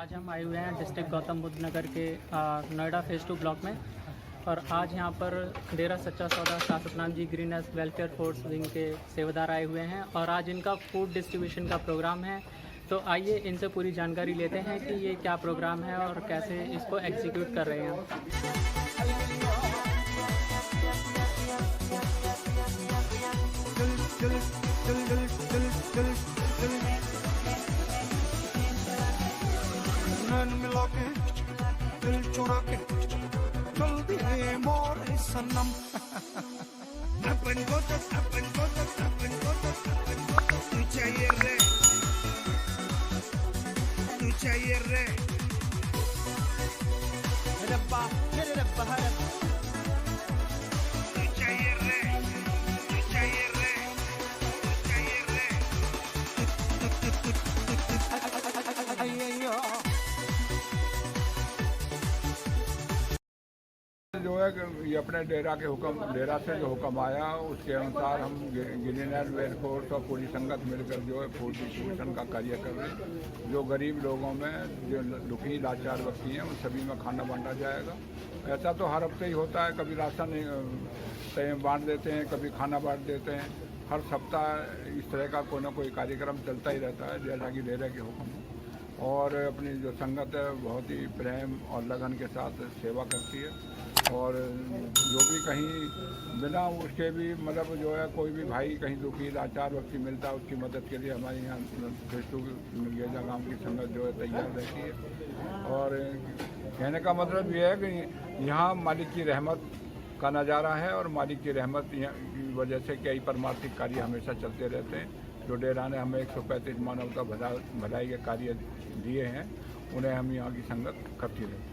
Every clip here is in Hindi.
आज हम आए हुए हैं डिस्ट्रिक्ट गौतम बुद्ध नगर के नोएडा फेज़ 2 ब्लॉक में। और आज यहाँ पर डेरा सच्चा सौदा Shah Satnam ji greeners welfare force wing के सेवादार आए हुए हैं और आज इनका फूड डिस्ट्रीब्यूशन का प्रोग्राम है। तो आइए इनसे पूरी जानकारी लेते हैं कि ये क्या प्रोग्राम है और कैसे इसको एग्जीक्यूट कर रहे हैं। मिला के दिल चुरा के चल दिए मोरे सनम अपन को तू चाहिए रे रब्बा मेरे रब्बा तू चाहिए रे जो है कि ये अपने डेरा से जो हुक्म आया उसके अनुसार हम ग्रीनर वेलफेयर फोर्स और पूरी संगत मिलकर जो है फूड डिस्ट्रीब्यूशन का कार्य कर रहे हैं। जो गरीब लोगों में जो दुखी लाचार व्यक्ति हैं उन सभी में खाना बांटा जाएगा। ऐसा तो हर हफ्ते ही होता है, कभी राशन बांट देते हैं, कभी खाना बांट देते हैं। हर सप्ताह इस तरह का कोई ना कोई कार्यक्रम चलता ही रहता है जैसा कि डेरा के हुक्म और अपनी जो संगत है बहुत ही प्रेम और लगन के साथ सेवा करती है। और जो भी कहीं बिना उसके भी मतलब जो है कोई भी भाई कहीं दुखी लाचार व्यक्ति मिलता है उसकी मदद के लिए हमारे यहाँ फेज़ 2 गेजा गाँव की संगत जो है तैयार रहती है। और कहने का मतलब ये है कि यहाँ मालिक की रहमत का नज़ारा है और मालिक की रहमत की वजह से कई परमार्थिक कार्य हमेशा चलते रहते हैं। जो डेरा ने हमें 135 मानवता भलाई के कार्य दिए हैं उन्हें हम यहाँ की संगत करती रहती है।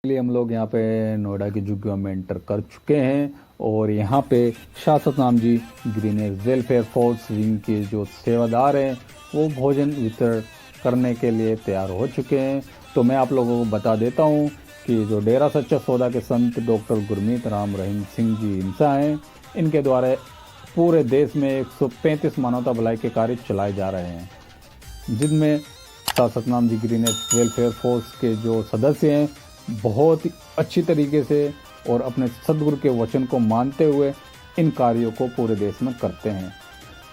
लिए हम लोग यहाँ पे नोएडा की जुग्गा में एंटर कर चुके हैं और यहाँ पे Shah Satnam ji greeners welfare force wing के जो सेवादार हैं वो भोजन वितरण करने के लिए तैयार हो चुके हैं। तो मैं आप लोगों को बता देता हूँ कि जो डेरा सच्चा सौदा के संत डॉक्टर गुरमीत राम रहीम सिंह जी इंसा हैं, इनके द्वारा पूरे देश में 135 मानवता भलाई के कार्य चलाए जा रहे हैं, जिनमें Shah Satnam ji greeners welfare force के जो सदस्य हैं बहुत ही अच्छी तरीके से और अपने सदगुरु के वचन को मानते हुए इन कार्यों को पूरे देश में करते हैं।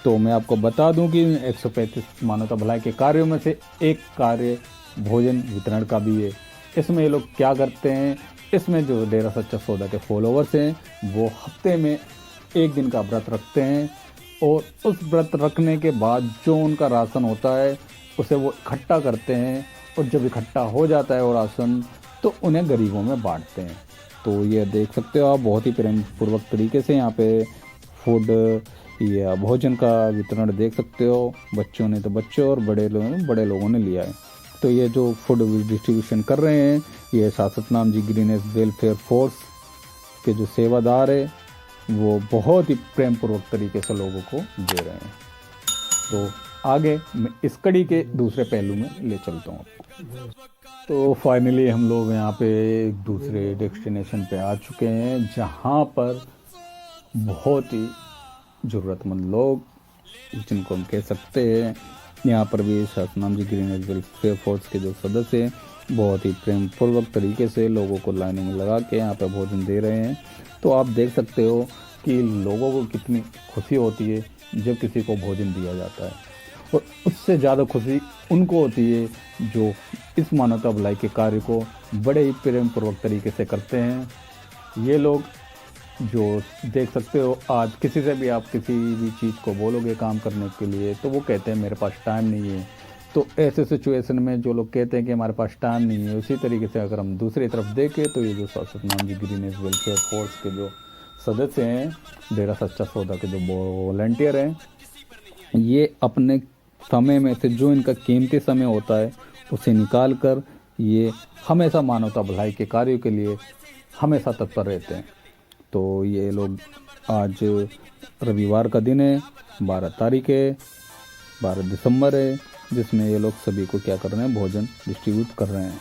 तो मैं आपको बता दूं कि 135 मानवता भलाई के कार्यों में से एक कार्य भोजन वितरण का भी है। इसमें ये लोग क्या करते हैं, इसमें जो डेरा सच्चा सौदा के फॉलोवर्स हैं वो हफ्ते में एक दिन का व्रत रखते हैं और उस व्रत रखने के बाद जो उनका राशन होता है उसे वो इकट्ठा करते हैं और जब इकट्ठा हो जाता है वो राशन तो उन्हें गरीबों में बांटते हैं। तो ये देख सकते हो आप बहुत ही प्रेम पूर्वक तरीके से यहाँ पे फूड या भोजन का वितरण देख सकते हो। बच्चों ने तो बच्चों और बड़े लोगों ने लिया है। तो ये जो फूड डिस्ट्रीब्यूशन कर रहे हैं ये Shah Satnam ji greeners welfare force के जो सेवादार है वो बहुत ही प्रेम पूर्वक तरीके से लोगों को दे रहे हैं। तो आगे मैं इस कड़ी के दूसरे पहलू में ले चलता हूँ आपको। तो फाइनली हम लोग यहाँ पे एक दूसरे डेस्टिनेशन पे आ चुके हैं जहाँ पर बहुत ही ज़रूरतमंद लोग, जिनको हम कह सकते हैं, यहाँ पर भी Shah Satnam ji greeners welfare force के जो सदस्य हैं बहुत ही प्रेम पूर्वक तरीके से लोगों को लाइनों में लगा के यहाँ पे भोजन दे रहे हैं। तो आप देख सकते हो कि लोगों को कितनी खुशी होती है जब किसी को भोजन दिया जाता है, और उससे ज़्यादा खुशी उनको होती है जो इस मानवता भलाई के कार्य को बड़े ही प्रेम पूर्वक तरीके से करते हैं। ये लोग जो देख सकते हो आज किसी से भी आप किसी भी चीज़ को बोलोगे काम करने के लिए तो वो कहते हैं मेरे पास टाइम नहीं है। तो ऐसे सिचुएशन में जो लोग कहते हैं कि हमारे पास टाइम नहीं है, उसी तरीके से अगर हम दूसरी तरफ देखें तो ये जो Shah Satnam ji greeners welfare force के जो सदस्य हैं, डेरा सच्चा सौदा के जो वॉलंटियर हैं, ये अपने समय में से जो इनका कीमती समय होता है उसे निकाल कर ये हमेशा मानवता भलाई के कार्यों के लिए हमेशा तत्पर रहते हैं। तो ये लोग आज रविवार का दिन है, 12 तारीख है, 12 दिसंबर है, जिसमें ये लोग सभी को क्या कर रहे हैं, भोजन डिस्ट्रीब्यूट कर रहे हैं।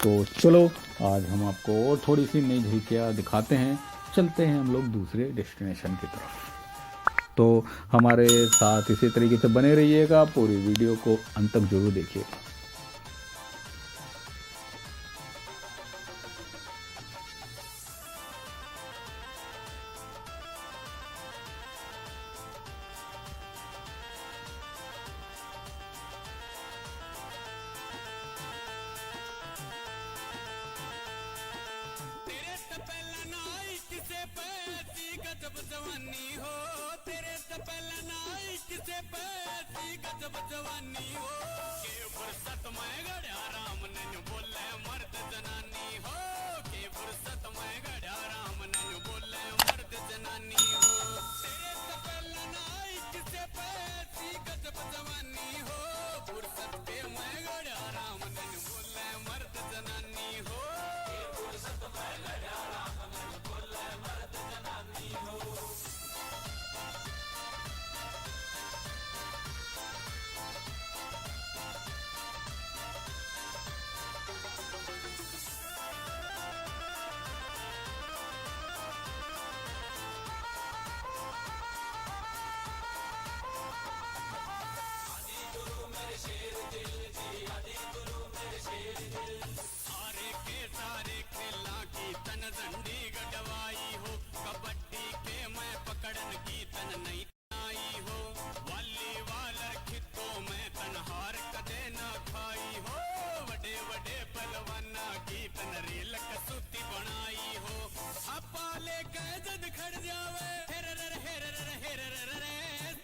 तो चलो आज हम आपको और थोड़ी सी नई झलकियाँ दिखाते हैं। चलते हैं हम लोग दूसरे डेस्टिनेशन की तरफ। तो हमारे साथ इसी तरीके से बने रहिएगा, पूरी वीडियो को अंत तक जरूर देखिएगा। जवानी हो के फुर्सत में गड़िया राम ने बोले मर्द जनानी हो के फुर्सत में गड़िया राम ने बोले मर्द जनानी हो तेरे से पहले नाई किसे पैसी गजब जवानी हो फुर्सत के में गड़िया राम ने बोले मर्द जनानी हो के फुर्सत में गड़िया राम ने बोले मर्द जनानी हो। झंडी गडवाई हो कबड्डी के मैं पकड़न की तन नहीं आई हो वॉलीबॉल खितो में तन हार कदे न खाई हो बड़े बड़े पहलवाना की तन रेल कसूती बनाई हो थप्पा लेके जद खड़ जावे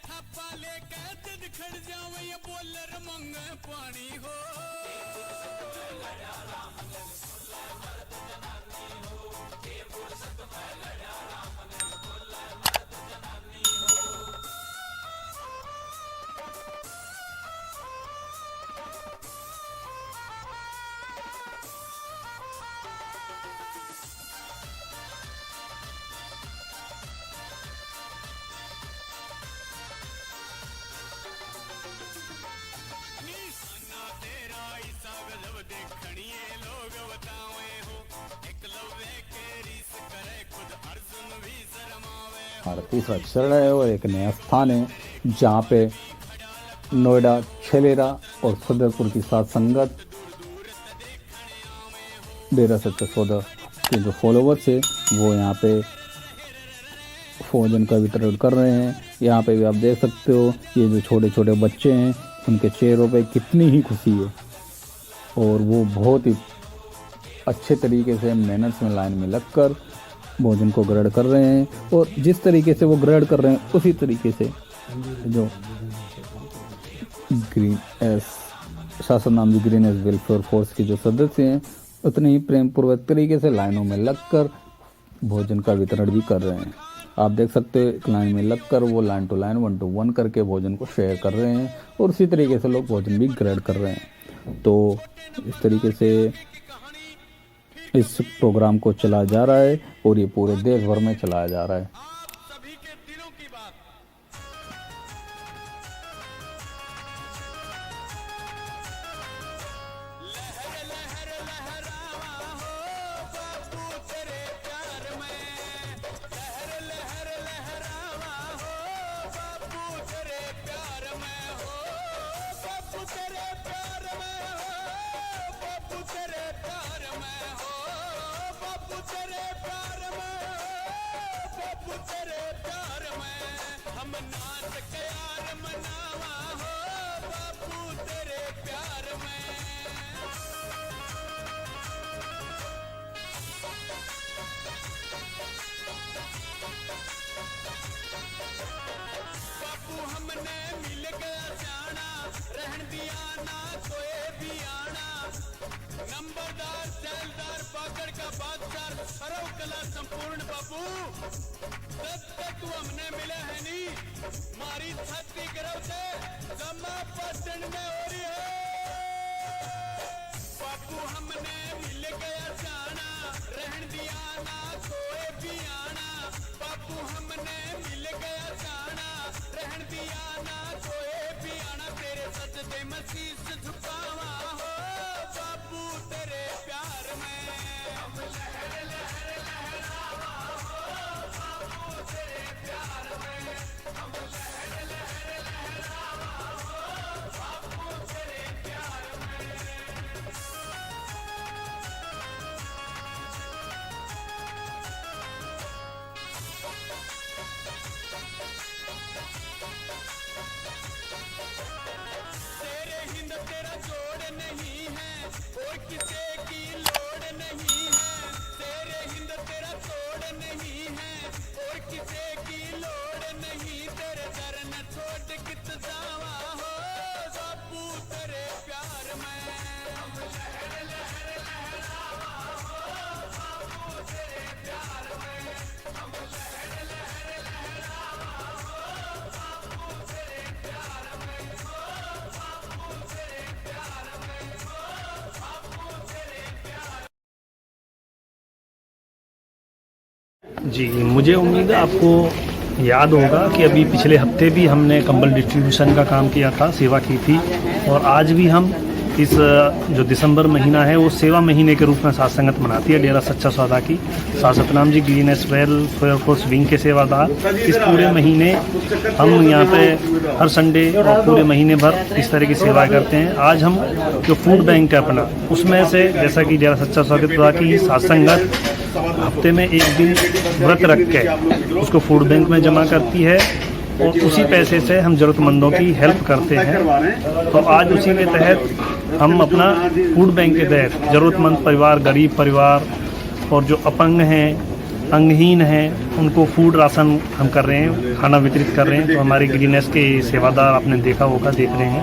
थप्पा लेके जद खड़ जावे ये बॉलर मंगे पानी हो हमारा तीसरा चरण है और एक नया स्थान है जहाँ पे नोएडा, छलेरा और सदरपुर की साथ संगत डेरा सच्चा सौदा के जो फॉलोवर्स है वो यहाँ पे भोजन का वितरण कर रहे हैं। यहाँ पे भी आप देख सकते हो ये जो छोटे छोटे बच्चे हैं उनके चेहरों पे कितनी ही खुशी है और वो बहुत ही अच्छे तरीके से मेहनत में लाइन में लगकर भोजन को ग्रहण कर रहे हैं और जिस तरीके से वो ग्रहण कर रहे हैं उसी तरीके से जो ग्रीन एस शासन नाम जी ग्रीन एस वेलफेयर फोर्स के जो सदस्य हैं उतने ही प्रेम पूर्वक तरीके से लाइनों में लगकर भोजन का वितरण भी कर रहे हैं। आप देख सकते हो एक लाइन में लगकर वो लाइन टू लाइन 1 to 1 करके भोजन को शेयर कर रहे हैं और उसी तरीके से लोग भोजन भी ग्रहण कर रहे हैं। तो इस तरीके से इस प्रोग्राम को चलाया जा रहा है और ये पूरे देश भर में चलाया जा रहा है। नंबरदार सेलदार पाकड़ का बादशाह सरव कला संपूर्ण बाबू तब तक हमने मिले है नहीं मारी छाती गिरव से जमा पटन में हो रही है बाबू हमने मिल गया जाना रहन दिया ना कोई भी आना बाबू हमने मिल गया जाना रहन दिया ना कोई भी आना तेरे सच दे मसीह झुकावा हो बाबू तेरे प्यार जी, मुझे उम्मीद है आपको याद होगा कि अभी पिछले हफ्ते भी हमने कंबल डिस्ट्रीब्यूशन का काम किया था, सेवा की थी, और आज भी हम इस जो दिसंबर महीना है वो सेवा महीने के रूप में साथ संगत मनाती है डेरा सच्चा सौदा की। साथ Satnam ji greenish welfare force wing के सेवादार इस पूरे महीने हम यहाँ पे हर संडे और पूरे महीने भर इस तरह की सेवा करते हैं। आज हम जो फूड बैंक है अपना, उसमें से जैसा कि डेरा सच्चा सौदा की साथ संगत हफ्ते में एक दिन व्रत रख के उसको फूड बैंक में जमा करती है और उसी पैसे से हम ज़रूरतमंदों की हेल्प करते हैं। तो आज उसी के तहत हम अपना फूड बैंक के तहत ज़रूरतमंद परिवार, गरीब परिवार और जो अपंग हैं, अंगहीन हैं, उनको फूड राशन हम कर रहे हैं, खाना वितरित कर रहे हैं। तो हमारे ग्रीनेस के सेवादार आपने देखा होगा, देख रहे हैं,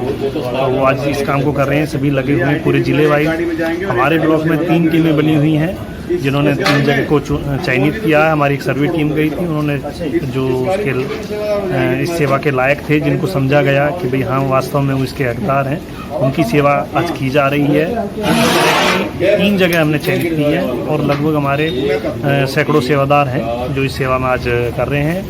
और वो आज इस काम को कर रहे हैं। सभी लगे हुए हैं पूरे जिले वाइज। हमारे ब्लॉक में 3 टीमें बनी हुई हैं जिन्होंने 3 जगह को चयनित किया है। हमारी एक सर्वे टीम गई थी, उन्होंने जो उसके इस सेवा के लायक थे, जिनको समझा गया कि भाई हाँ वास्तव में वो इसके हकदार हैं, उनकी सेवा आज की जा रही है। 3 जगह हमने चयनित की है और लगभग हमारे सैकड़ों सेवादार हैं जो इस सेवा में आज कर रहे हैं।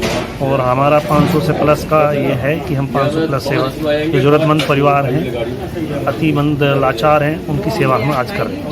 और हमारा 500 से प्लस का ये है कि हम 500 प्लस सेवा जो ज़रूरतमंद परिवार हैं, अतिमंद लाचार हैं, उनकी सेवा हम आज कर रहे हैं।